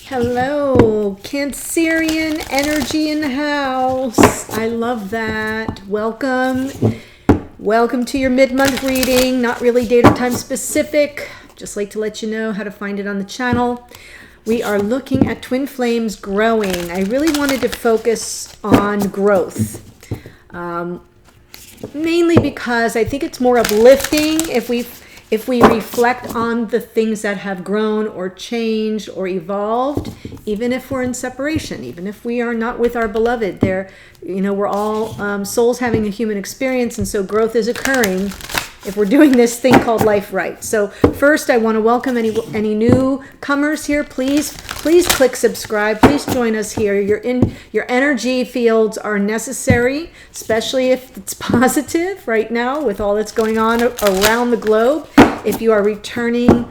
Hello, Cancerian energy in the house. I love that. Welcome. Welcome to your mid-month reading. Not really date or time specific. Just like to let you know how to find it on the channel. We are looking at twin flames growing. I really wanted to focus on growth. Mainly because I think it's more uplifting if we reflect on the things that have grown or changed or evolved, even if we're in separation, even if we are not with our beloved. We're all souls having a human experience, and so growth is occurring if we're doing this thing called life right. So first, I want to welcome any newcomers here. Please click subscribe. Please join us here. Your energy fields are necessary, especially if it's positive right now with all that's going on around the globe. If you are returning,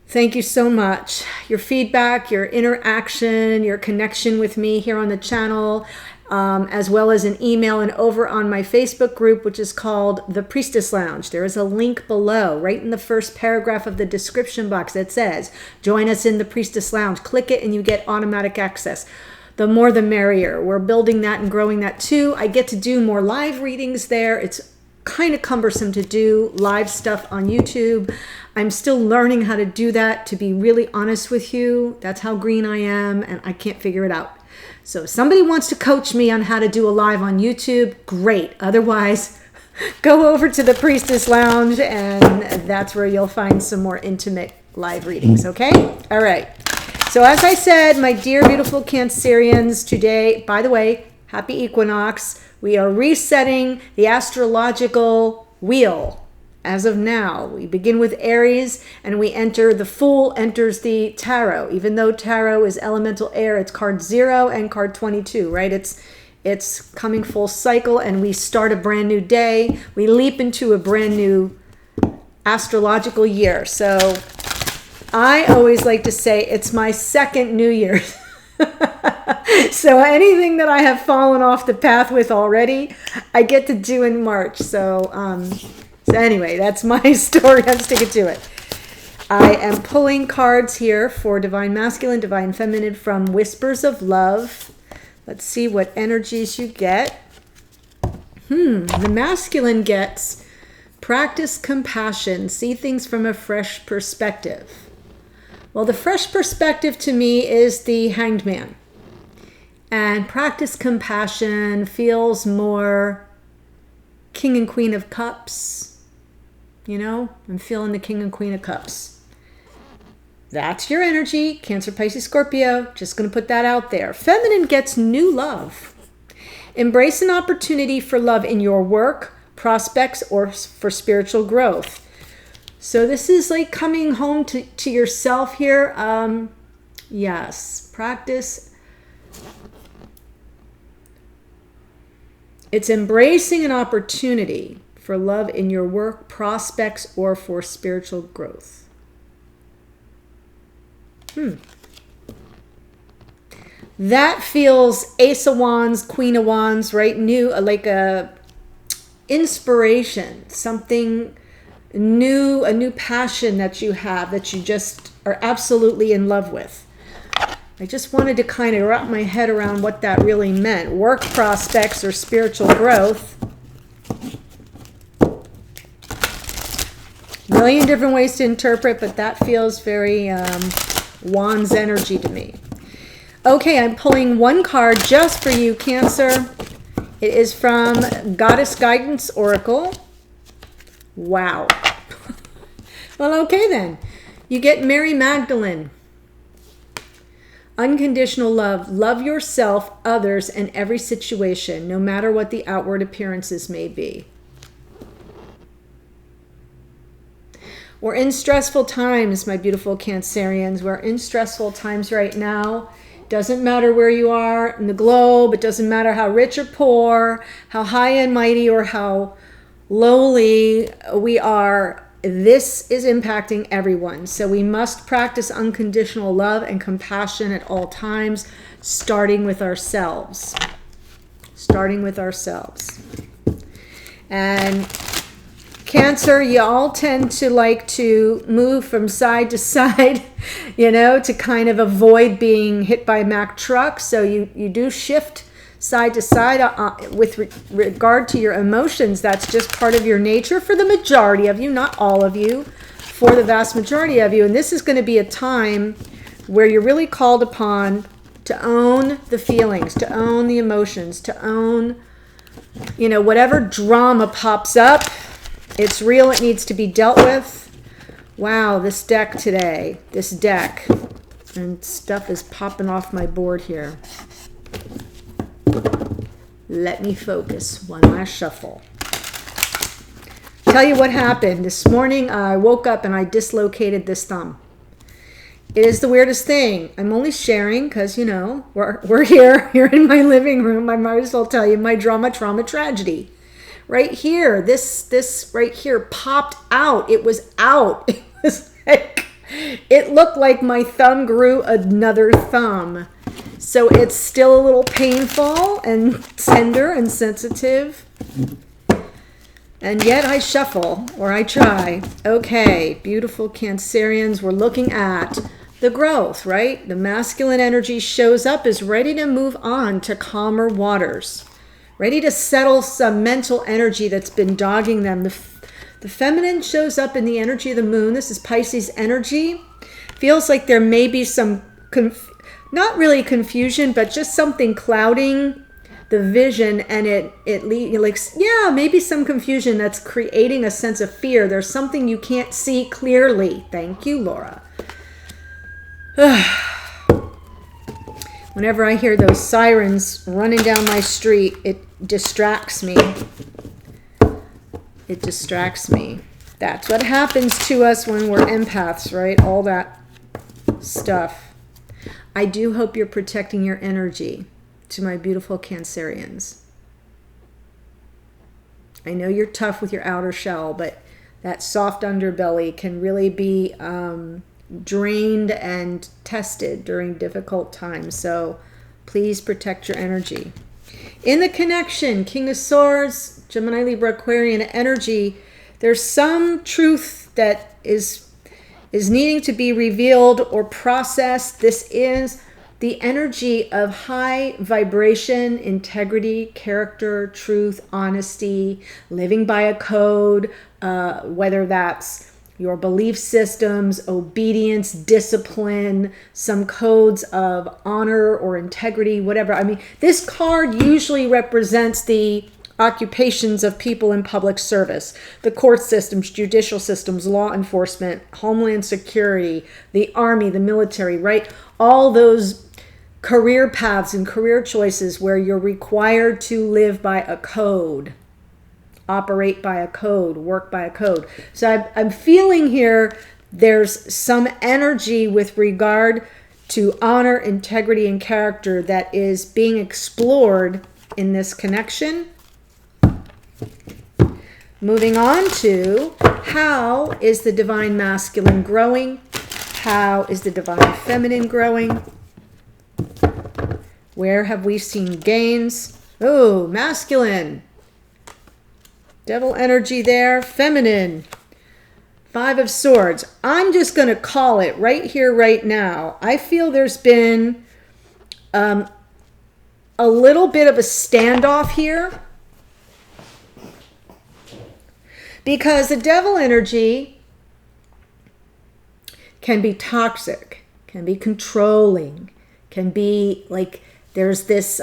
thank you so much. Your feedback, your interaction, your connection with me here on the channel, as well as an email and over on my Facebook group, which is called The Priestess Lounge. There is a link below, right in the first paragraph of the description box that says, join us in the Priestess Lounge. Click it and you get automatic access. The more the merrier. We're building that and growing that too. I get to do more live readings there. It's kind of cumbersome to do live stuff on YouTube. I'm still learning how to do that, to be really honest with you. That's how green I am, and I can't figure it out. So if somebody wants to coach me on how to do a live on YouTube, great. Otherwise, go over to the Priestess Lounge, and that's where you'll find some more intimate live readings, okay? All right. So as I said, my dear, beautiful Cancerians, today, by the way, happy equinox. We are resetting the astrological wheel. As of now, we begin with Aries and we enter, the Fool enters the Tarot. Even though Tarot is elemental air, it's card 0 and card 22, right? It's coming full cycle, and we start a brand new day. We leap into a brand new astrological year. So I always like to say it's my second New Year. So anything that I have fallen off the path with already, I get to do in March. So anyway, that's my story. I'm sticking to it. I am pulling cards here for Divine Masculine, Divine Feminine from Whispers of Love. Let's see what energies you get. The masculine gets practice compassion, see things from a fresh perspective. Well, the fresh perspective to me is the Hanged Man. And practice compassion feels more King and Queen of Cups. You know, I'm feeling the King and Queen of Cups. That's your energy, Cancer, Pisces, Scorpio. Just going to put that out there. Feminine gets new love. Embrace an opportunity for love in your work, prospects, or for spiritual growth. So this is like coming home to yourself here. Yes, practice. It's embracing an opportunity for love in your work, prospects, or for spiritual growth. That feels Ace of Wands, Queen of Wands, right? New, like a inspiration, something new, a new passion that you have that you just are absolutely in love with. I just wanted to kind of wrap my head around what that really meant. Work prospects or spiritual growth. Million different ways to interpret, but that feels very Wands energy to me. Okay, I'm pulling one card just for you, Cancer. It is from Goddess Guidance Oracle. Wow. Well, okay then. You get Mary Magdalene. Unconditional love. Love yourself, others, and every situation, no matter what the outward appearances may be. We're in stressful times, my beautiful Cancerians. We're in stressful times right now. Doesn't matter where you are in the globe. It doesn't matter how rich or poor, how high and mighty or how lowly we are. This is impacting everyone. So we must practice unconditional love and compassion at all times, starting with ourselves. Starting with ourselves. And Cancer, you all tend to like to move from side to side, to kind of avoid being hit by Mack trucks. So you do shift side to side with regard to your emotions. That's just part of your nature for the majority of you, not all of you, for the vast majority of you. And this is going to be a time where you're really called upon to own the feelings, to own the emotions, to own, whatever drama pops up. It's real. It needs to be dealt with. Wow, this deck, and stuff is popping off my board here. Let me focus. One last shuffle. Tell you what happened. This morning I woke up and I dislocated this thumb. It is the weirdest thing. I'm only sharing because, we're here. You're in my living room. I might as well tell you my drama, trauma, tragedy. Right here, this right here popped out. It was out. It was like, it looked like my thumb grew another thumb. So it's still a little painful and tender and sensitive. And yet I shuffle, or I try. Okay, beautiful Cancerians, we're looking at the growth, right? The masculine energy shows up, is ready to move on to calmer waters. Ready to settle some mental energy that's been dogging them. The feminine shows up in the energy of the moon. This is Pisces energy. Feels like there may be some, not really confusion, but just something clouding the vision, and maybe some confusion that's creating a sense of fear. There's something you can't see clearly. Thank you, Laura. Whenever I hear those sirens running down my street, it distracts me. It distracts me. That's what happens to us when we're empaths, right? All that stuff. I do hope you're protecting your energy, to my beautiful Cancerians. I know you're tough with your outer shell, but that soft underbelly can really be drained and tested during difficult times. So please protect your energy. In the connection, King of Swords, Gemini, Libra, Aquarian energy, there's some truth that is needing to be revealed or processed. This is the energy of high vibration, integrity, character, truth, honesty, living by a code, whether that's your belief systems, obedience, discipline, some codes of honor or integrity, whatever. I mean, this card usually represents the occupations of people in public service, the court systems, judicial systems, law enforcement, homeland security, the army, the military, right? All those career paths and career choices where you're required to live by a code, operate by a code, work by a code. So I'm feeling here there's some energy with regard to honor, integrity, and character that is being explored in this connection. Moving on to, how is the divine masculine growing? How is the divine feminine growing? Where have we seen gains? Oh, masculine. Devil energy there. Feminine. Five of Swords. I'm just going to call it right here, right now. I feel there's been a little bit of a standoff here. Because the devil energy can be toxic, can be controlling, can be like there's this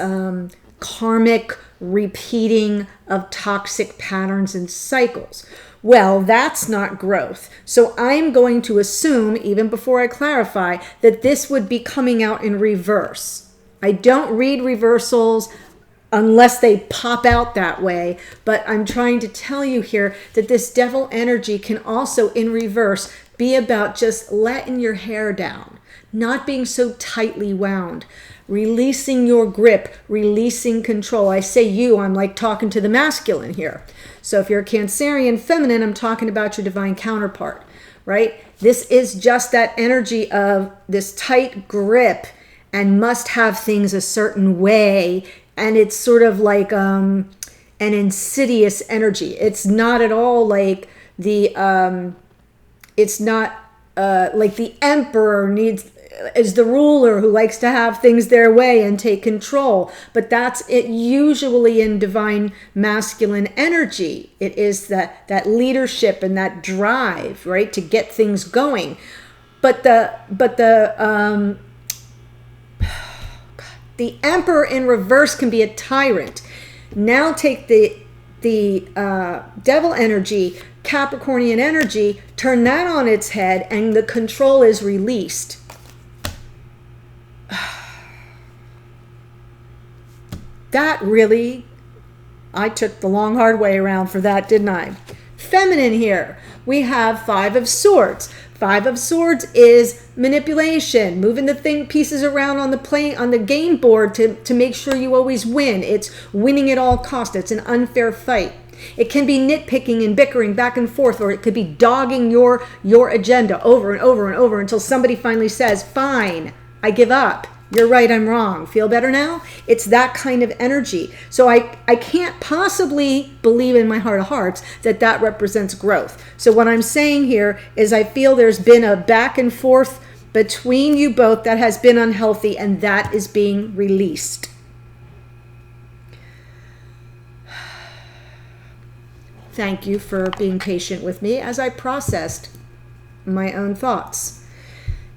karmic repeating of toxic patterns and cycles. Well, that's not growth. So I'm going to assume, even before I clarify, that this would be coming out in reverse. I don't read reversals unless they pop out that way, but I'm trying to tell you here that this devil energy can also, in reverse, be about just letting your hair down, not being so tightly wound, releasing your grip, releasing control. I say you, I'm like talking to the masculine here. So if you're a Cancerian feminine, I'm talking about your divine counterpart, right? This is just that energy of this tight grip and must have things a certain way. And it's sort of like, an insidious energy. It's not at all like it's not like the emperor is the ruler who likes to have things their way and take control. But that's it usually in divine masculine energy. It is that leadership and that drive, right, to get things going. But the emperor in reverse can be a tyrant. Now take the devil energy, Capricornian energy, turn that on its head, and the control is released. That really, I took the long hard way around for that, didn't I? Feminine here, we have Five of Swords. Five of Swords is manipulation, moving the pieces around on the game board to make sure you always win. It's winning at all costs. It's an unfair fight. It can be nitpicking and bickering back and forth, or it could be dogging your agenda over and over and over until somebody finally says, fine, I give up. You're right, I'm wrong. Feel better now? It's that kind of energy. So I can't possibly believe in my heart of hearts that represents growth. So what I'm saying here is I feel there's been a back and forth between you both that has been unhealthy, and that is being released. Thank you for being patient with me as I processed my own thoughts.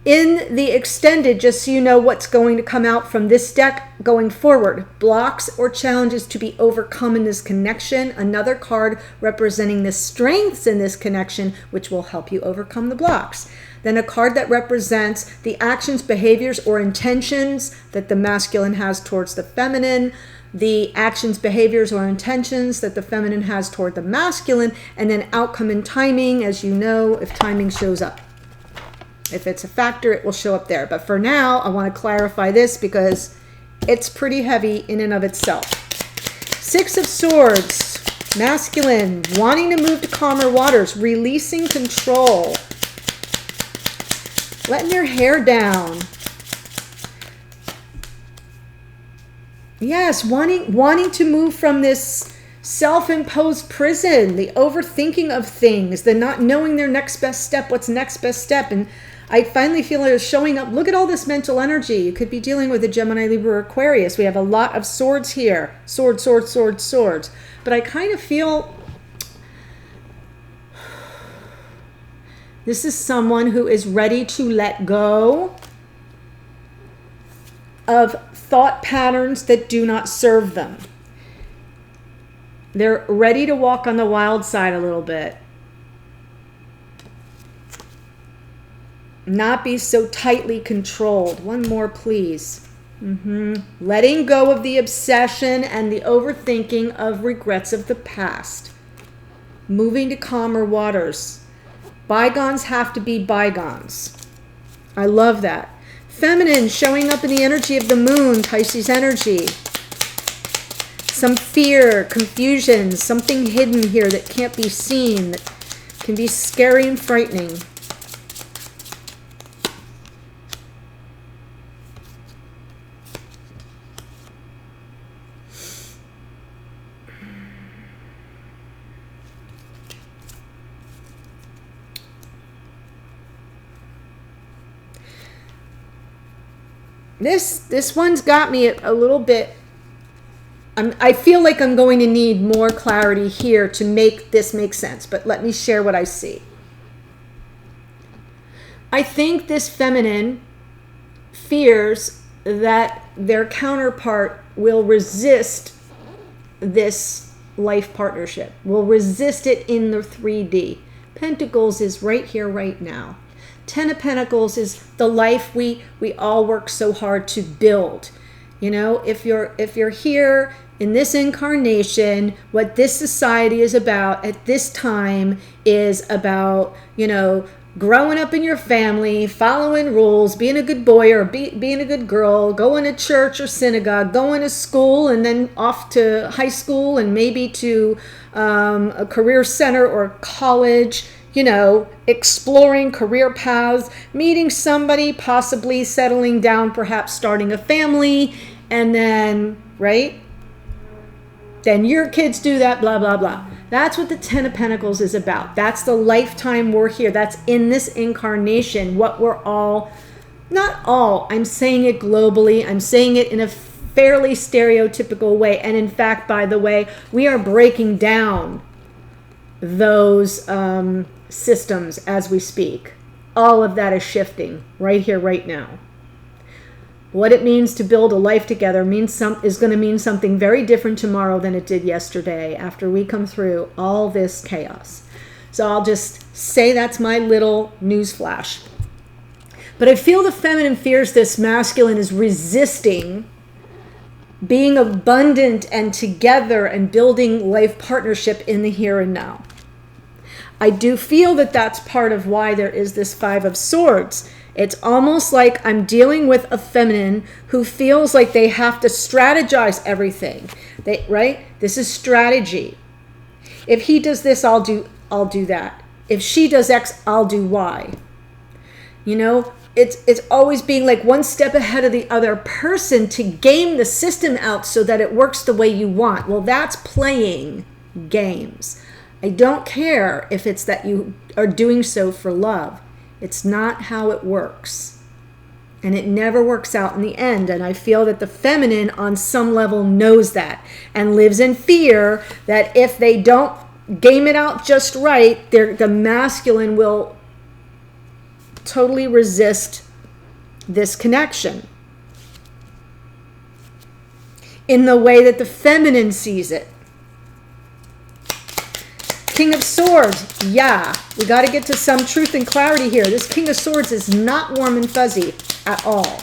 In the extended, just so you know what's going to come out from this deck going forward, blocks or challenges to be overcome in this connection. Another card representing the strengths in this connection, which will help you overcome the blocks. Then a card that represents the actions, behaviors, or intentions that the masculine has towards the feminine, the actions, behaviors, or intentions that the feminine has toward the masculine, and then outcome and timing, as you know, if timing shows up. If it's a factor, it will show up there. But for now, I want to clarify this because it's pretty heavy in and of itself. Six of Swords, masculine, wanting to move to calmer waters, releasing control, letting your hair down. Yes, wanting to move from this self-imposed prison, the overthinking of things, the not knowing their next best step, what's next best step. And I finally feel it is showing up. Look at all this mental energy. You could be dealing with a Gemini, Libra, Aquarius. We have a lot of swords here. Swords, swords, swords, swords. But I kind of feel this is someone who is ready to let go of thought patterns that do not serve them. They're ready to walk on the wild side a little bit. Not be so tightly controlled. One more, please. Letting go of the obsession and the overthinking of regrets of the past. Moving to calmer waters. Bygones have to be bygones. I love that. Feminine, showing up in the energy of the moon, Pisces energy. Some fear, confusion, something hidden here that can't be seen, that can be scary and frightening. This one's got me a little bit. I feel like I'm going to need more clarity here to make this make sense, but let me share what I see. I think this feminine fears that their counterpart will resist this life partnership, will resist it in the 3D. Pentacles is right here, right now. Ten of Pentacles is the life we all work so hard to build. You know, if you're here in this incarnation, what this society is about at this time is about, you know, growing up in your family, following rules, being a good boy or being a good girl, going to church or synagogue, going to school, and then off to high school and maybe to a career center or college. You know, exploring career paths, meeting somebody, possibly settling down, perhaps starting a family, and then, right? Then your kids do that, blah, blah, blah. That's what the Ten of Pentacles is about. That's the lifetime we're here. That's in this incarnation, what we're all, not all, I'm saying it globally. I'm saying it in a fairly stereotypical way. And in fact, by the way, we are breaking down those systems as we speak. All of that is shifting right here, right now. What it means to build a life together is going to mean something very different tomorrow than it did yesterday after we come through all this chaos. So I'll just say that's my little news flash. But I feel the feminine fears this masculine is resisting being abundant and together and building life partnership in the here and now. I do feel that that's part of why there is this Five of Swords. It's almost like I'm dealing with a feminine who feels like they have to strategize everything. Right? This is strategy. If he does this, I'll do that. If she does X, I'll do Y. You know, it's always being like one step ahead of the other person to game the system out so that it works the way you want. Well, that's playing games. I don't care if it's that you are doing so for love. It's not how it works. And it never works out in the end. And I feel that the feminine on some level knows that and lives in fear that if they don't game it out just right, the masculine will totally resist this connection in the way that the feminine sees it. King of Swords, yeah, we got to get to some truth and clarity here. This King of Swords is not warm and fuzzy at all.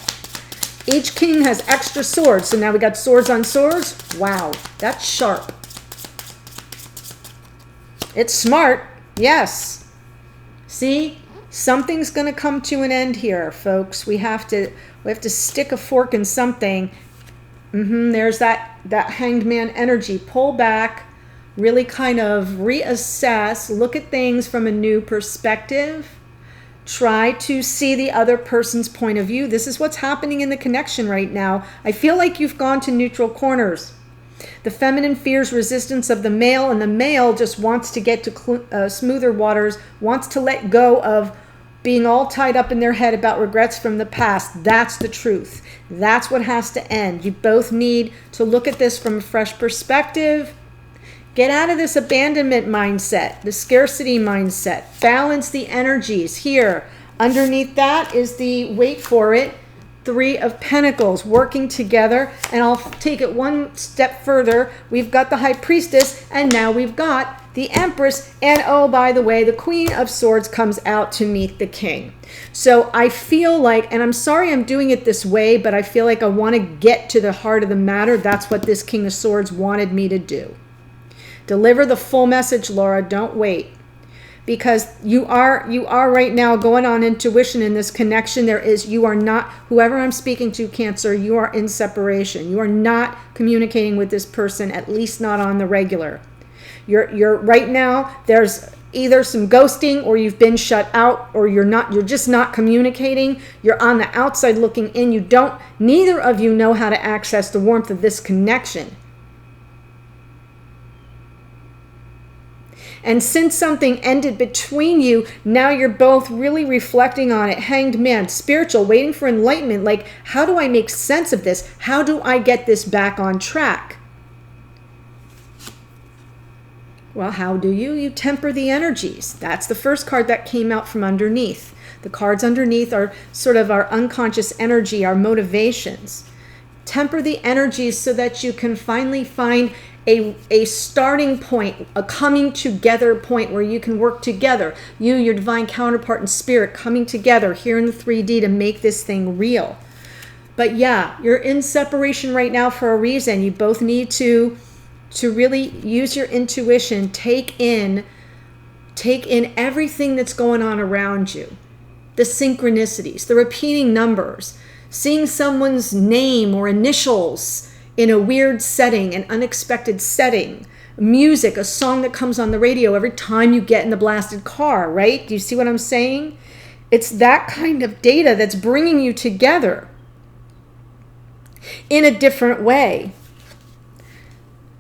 Each king has extra swords, so now we got swords on swords. Wow, that's sharp. It's smart, yes. See, something's going to come to an end here, folks. We have to stick a fork in something. There's that hanged man energy. Pull back. Really kind of reassess, look at things from a new perspective. Try to see the other person's point of view. This is what's happening in the connection right now. I feel like you've gone to neutral corners. The feminine fears resistance of the male, and the male just wants to get to smoother waters, wants to let go of being all tied up in their head about regrets from the past. That's the truth. That's what has to end. You both need to look at this from a fresh perspective. Get out of this abandonment mindset, the scarcity mindset. Balance the energies here. Underneath that is the, wait for it, Three of Pentacles working together. And I'll take it one step further. We've got the High Priestess, and now we've got the Empress. And oh, by the way, the Queen of Swords comes out to meet the King. So I feel like, and I'm sorry I'm doing it this way, but I feel like I want to get to the heart of the matter. That's what this King of Swords wanted me to do. Deliver the full message, Laura. Don't wait. Because you are right now going on intuition in this connection. You are not, whoever I'm speaking to, Cancer, you are in separation. You are not communicating with this person, at least not on the regular. You're right now, there's either some ghosting, or you've been shut out, or you're just not communicating. You're on the outside looking in. Neither of you know how to access the warmth of this connection. And since something ended between you, now you're both really reflecting on it. Hanged man, spiritual, waiting for enlightenment. Like, how do I make sense of this? How do I get this back on track? Well, how do you? You temper the energies. That's the first card that came out from underneath. The cards underneath are sort of our unconscious energy, our motivations. Temper the energies so that you can finally find a starting point, a coming together point where you can work together. You, your divine counterpart in spirit, coming together here in the 3D to make this thing real. But yeah, you're in separation right now for a reason. You both need to really use your intuition, take in everything that's going on around you. The synchronicities, the repeating numbers, seeing someone's name or initials in a weird setting, an unexpected setting, music, a song that comes on the radio every time you get in the blasted car, right? Do you see what I'm saying? It's that kind of data that's bringing you together in a different way.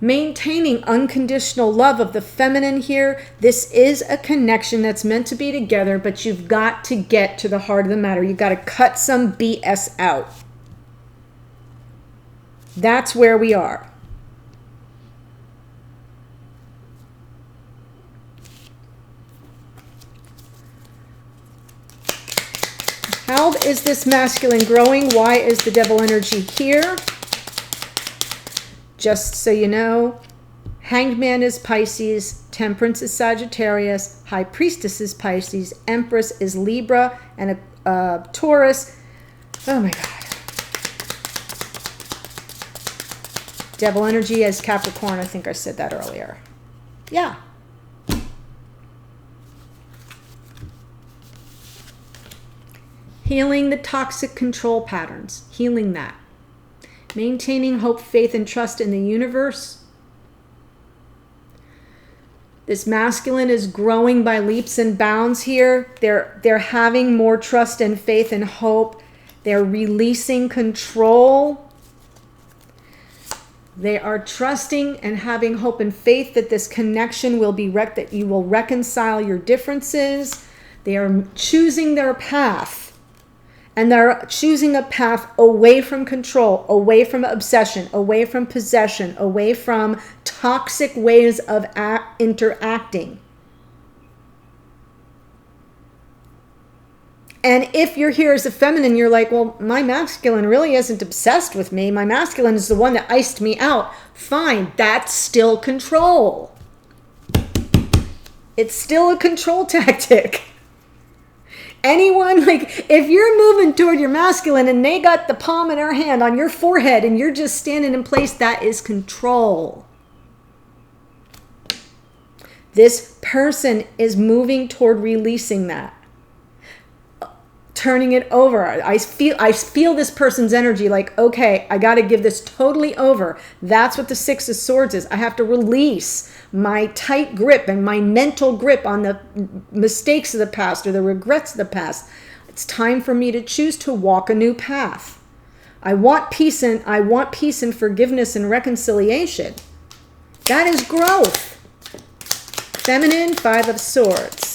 Maintaining unconditional love of the feminine here. This is a connection that's meant to be together, but you've got to get to the heart of the matter. You've got to cut some BS out. That's where we are. How is this masculine growing? Why is the devil energy here? Just so you know, Hanged Man is Pisces, Temperance is Sagittarius, High Priestess is Pisces, Empress is Libra, and a Taurus. Oh my God. Devil energy as Capricorn. I think I said that earlier. Yeah. Healing the toxic control patterns. Healing that. Maintaining hope, faith, and trust in the universe. This masculine is growing by leaps and bounds here. They're having more trust and faith and hope. They're releasing control. They are trusting and having hope and faith that this connection will be that you will reconcile your differences. They are choosing their path. And they're choosing a path away from control, away from obsession, away from possession, away from toxic ways of interacting. And if you're here as a feminine, you're like, well, my masculine really isn't obsessed with me. My masculine is the one that iced me out. Fine, that's still control. It's still a control tactic. Anyone, like, if you're moving toward your masculine and they got the palm of their hand on your forehead and you're just standing in place, that is control. This person is moving toward releasing that. Turning it over. I feel this person's energy like, okay, I got to give this totally over. That's what the Six of Swords is. I have to release my tight grip and my mental grip on the mistakes of the past or the regrets of the past. It's time for me to choose to walk a new path. I want peace and forgiveness and reconciliation. That is growth. Feminine, Five of Swords.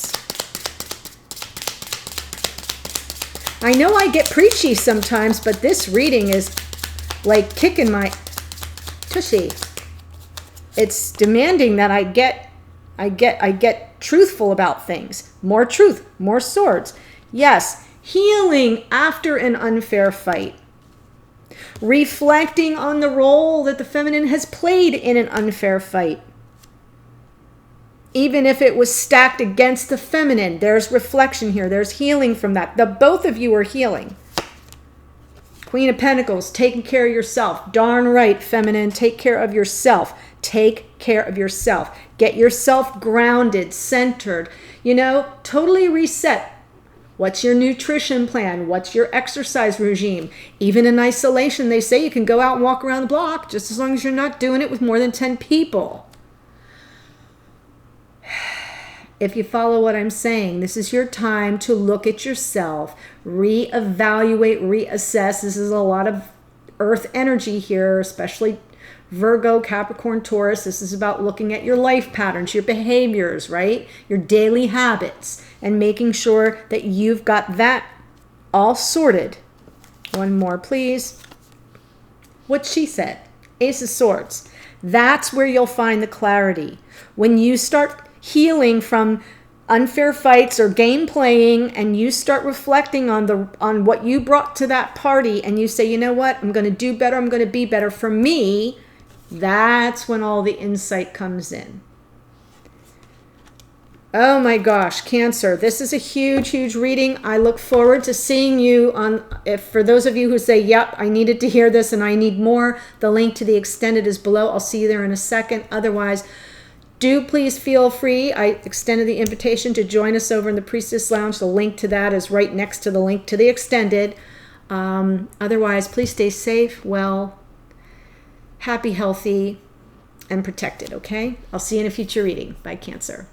I know I get preachy sometimes, but this reading is like kicking my tushy. It's demanding that I get truthful about things. More truth, more swords. Yes, healing after an unfair fight. Reflecting on the role that the feminine has played in an unfair fight. Even if it was stacked against the feminine, there's reflection here. There's healing from that. Both of you are healing. Queen of Pentacles, taking care of yourself. Darn right, feminine, take care of yourself. Take care of yourself. Get yourself grounded, centered. You know, totally reset. What's your nutrition plan? What's your exercise regime? Even in isolation, they say you can go out and walk around the block just as long as you're not doing it with more than 10 people. If you follow what I'm saying, this is your time to look at yourself, reevaluate, reassess. This is a lot of earth energy here, especially Virgo, Capricorn, Taurus. This is about looking at your life patterns, your behaviors, right? Your daily habits, and making sure that you've got that all sorted. One more, please. What she said, Ace of Swords. That's where you'll find the clarity. When you start healing from unfair fights or game playing and you start reflecting on what you brought to that party and you say, you know what, I'm going to do better, I'm going to be better for me, that's when all the insight comes in. Oh my gosh, Cancer, this is a huge, huge reading. I look forward to seeing you for those of you who say, yep, I needed to hear this and I need more, the link to the extended is below. I'll see you there in a second. Otherwise, do please feel free. I extended the invitation to join us over in the Priestess Lounge. The link to that is right next to the link to the extended. Otherwise, please stay safe, well, happy, healthy, and protected, okay? I'll see you in a future reading. Bye, Cancer.